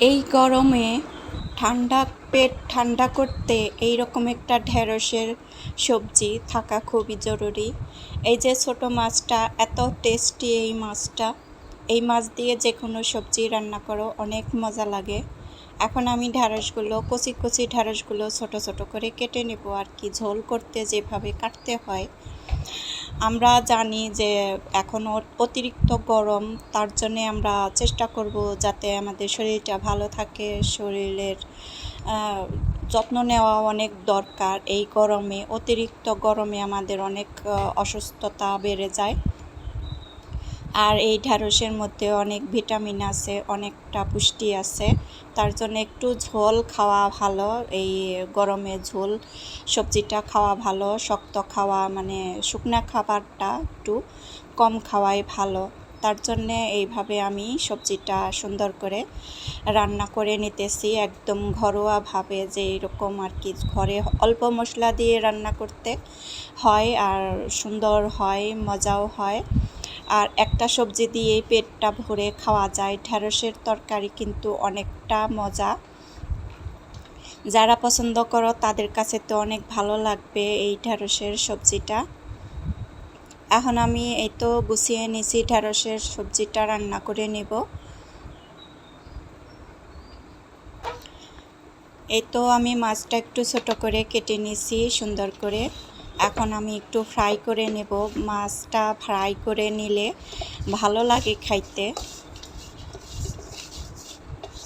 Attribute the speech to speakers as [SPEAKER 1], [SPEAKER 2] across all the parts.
[SPEAKER 1] এই গরমে ঠান্ডা পেট ঠান্ডা করতে এই রকম একটা ঢেঁড়সের সবজি থাকা খুবই জরুরি। এই যে ছোট মাছটা এত টেস্টি, এই মাছ দিয়ে যে কোনো সবজি রান্না করো অনেক মজা লাগে। এখন আমি ঢেঁড়সগুলো কচি কচি ঢেঁড়সগুলো ছোট ছোট করে কেটে নেব আর কি, ঝোল করতে যেভাবে কাটতে হয়। আমরা জানি যে এখন অতিরিক্ত গরম, তার জন্যে আমরা চেষ্টা করব যাতে আমাদের শরীরটা ভালো থাকে। শরীরের যত্ন নেওয়া অনেক দরকার। এই গরমে, অতিরিক্ত গরমে আমাদের অনেক অসুস্থতা বেড়ে যায়। আর এই ঢ্যাঁড়সের মধ্যে অনেক ভিটামিন আছে, অনেকটা পুষ্টি আছে। তার জন্য একটু ঝোল খাওয়া ভালো। এই গরমে ঝোল সবজিটা খাওয়া ভালো। শক্ত খাওয়া মানে শুকনা খাবারটা একটু কম খাওয়াই ভালো। তার জন্যে এইভাবে আমি সবজিটা সুন্দর করে রান্না করে নিতেছি, একদম ঘরোয়াভাবে, যে এরকম আর কি ঘরে অল্প মশলা দিয়ে রান্না করতে হয় আর সুন্দর হয়, মজাও হয়। আর একটা সবজি দিয়েই পেটটা ভরে খাওয়া যায়। ঢেঁড়সের তরকারি কিন্তু অনেকটা মজা। যারা পছন্দ করো তাদের কাছে তো অনেক ভালো লাগবে এই ঢেঁড়সের সবজিটা। এখন আমি এই তো গুছিয়ে নিছি, ঢেঁড়সের সবজিটা রান্না করে নেব। এই তো আমি মাছটা একটু ছোট করে কেটে নিছি সুন্দর করে। এখন আমি একটু ফ্রাই করে নেব। মাছটা ফ্রাই করে নিলে ভালো লাগে খাইতে।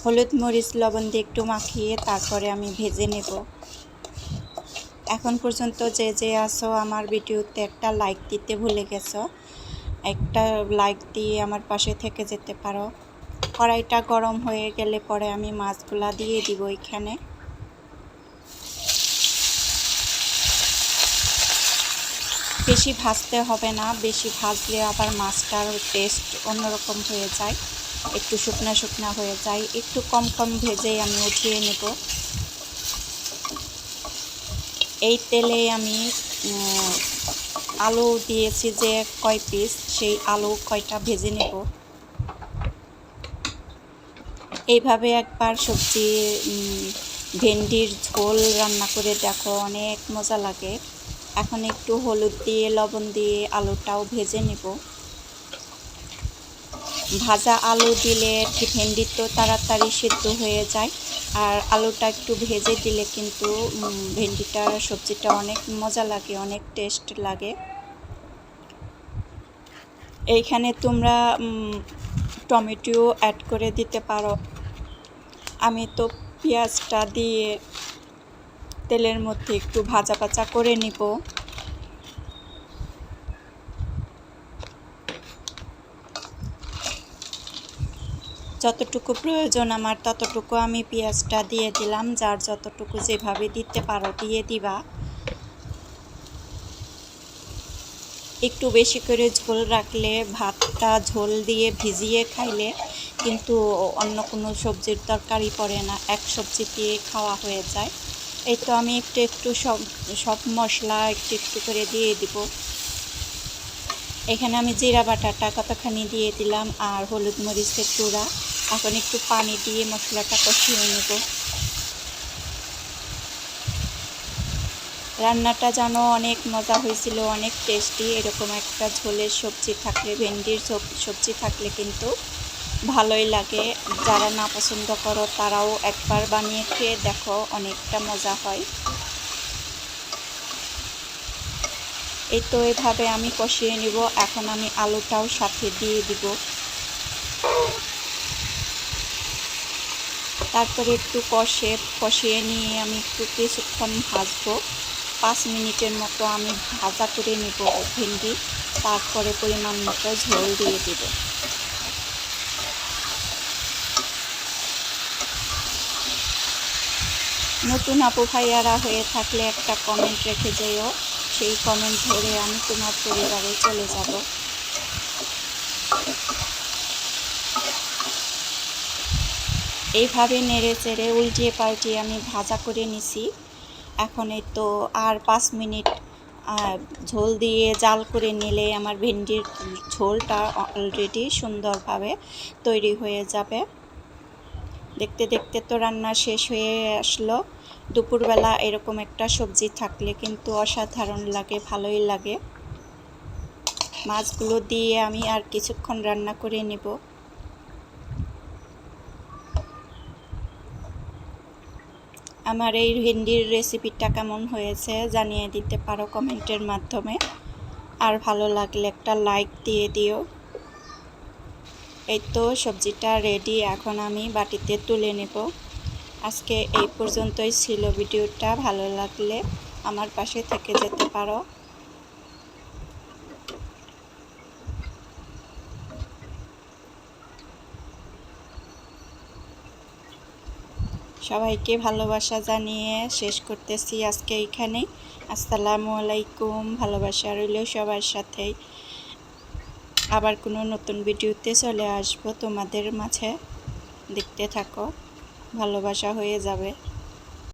[SPEAKER 1] হলুদ মরিচ লবণ দিয়ে একটু মাখিয়ে তারপরে আমি ভেজে নেব। এখন পর্যন্ত যে যে আসো আমার ভিডিওতে একটা লাইক দিতে ভুলে গেছো, একটা লাইক দিয়ে আমার পাশে থেকে যেতে পারো। কড়াইটা গরম হয়ে গেলে পরে আমি মাছগুলা দিয়ে দিব এখানে। বেশি ভাজতে হবে না, বেশি ভাজলে আবার মাছটার টেস্ট অন্যরকম হয়ে যায়, একটু শুকনা শুকনা হয়ে যায়। একটু কম কম ভেজেই আমি উঠিয়ে নেব। এই তেলে আমি আলু দিয়েছি যে কয় পিস, সেই আলু কয়টা ভেজে নেব। এইভাবে একবার সবজি ভেন্ডির ঝোল রান্না করে দেখো, অনেক মজা লাগে। এখন একটু হলুদ দিয়ে লবণ দিয়ে আলুটাও ভেজে নেব। ভাজা আলু দিলে ভেন্ডি তো তাড়াতাড়ি সিদ্ধ হয়ে যায়, আর আলুটা একটু ভেজে দিলে কিন্তু ভেন্ডিটার সবজিটা অনেক মজা লাগে, অনেক টেস্ট লাগে। এইখানে তোমরা টমেটো অ্যাড করে দিতে পারো। আমি তো পেঁয়াজটা দিয়ে তেলের মধ্যে একটু ভাজা ভাজা করে নিব। যতটুকু প্রয়োজন আমার ততটুকু আমি পেঁয়াজটা দিয়ে দিলাম। যার যতটুকু যেভাবে দিতে পারো দিয়ে দিবা। একটু বেশি করে ঝোল রাখলে ভাতটা ঝোল দিয়ে ভিজিয়ে খাইলে কিন্তু অন্য কোনো সবজির দরকারই পড়ে না, এক সবজি দিয়ে খাওয়া হয়ে যায়। এই তো আমি একটু একটু সব মশলা একটু একটু করে দিয়ে দিব। এখানে আমি জিরা বাটাটা কতখানি দিয়ে দিলাম আর হলুদ মরিচের গুঁড়া। এখন একটু পানি দিয়ে মশলাটা কষিয়ে নেব। রান্নাটা যেন অনেক মজা হয়েছিল, অনেক টেস্টি। এরকম একটা ঝোলের সবজি থাকলে, ভেন্ডির সবজি থাকলে কিন্তু ভালোই লাগে। যারা না পছন্দ করো তারাও একবার বানিয়ে খেয়ে দেখো, অনেকটা মজা হয়। এই তো এভাবে আমি কষিয়ে নিব। এখন আমি আলুটাও সাথে দিয়ে দিব। তারপরে একটু কষিয়ে নিয়ে আমি একটু কিছুক্ষণ ভাজবো। 5 মিনিটের মতো আমি ভাজা করে নিব ভেন্ডি। তারপরে পরিমাণ মতো ঝোল দিয়ে দিব। নতুন আপু ভাইয়ারা হয়ে থাকলে একটা কমেন্ট রেখে যেও, সেই কমেন্ট ধরে আমি তোমার পরিবারে চলে যাব। এইভাবে নেড়ে চেড়ে উল্টিয়ে পাল্টিয়ে আমি ভাজা করে নিছি। এখন এই তো আর 5 মিনিট ঝোল দিয়ে জাল করে নিলে আমার ভেন্ডির ঝোলটা অলরেডি সুন্দরভাবে তৈরি হয়ে যাবে। দেখতে দেখতে তো রান্না শেষ হয়ে আসলো। দুপুরবেলা এরকম একটা সবজি থাকলে কিন্তু অসাধারণ লাগে, ভালোই লাগে। মাছগুলো দিয়ে আমি আর কিছুক্ষণ রান্না করে নেব। আমার এই ভিন্ডির রেসিপিটা কেমন হয়েছে জানিয়ে দিতে পারো কমেন্টের মাধ্যমে। আর ভালো লাগলে একটা লাইক দিয়ে দিও। এই তো সবজিটা রেডি, এখন আমি বাটিতে তুলে নেব। আজকে এই পর্যন্তই ছিল ভিডিওটা। ভালো লাগলে আমার পাশে থেকে যেতে পারো। সবাইকে ভালোবাসা জানিয়ে শেষ করতেছি আজকে এইখানেই। আসসালামু আলাইকুম। ভালোবাসা রইল সবার সাথেই। আবার কোনো নতুন ভিডিওতে চলে আসবো তোমাদের মাঝে। দেখতে থাকো, ভালোবাসা হয়ে যাবে।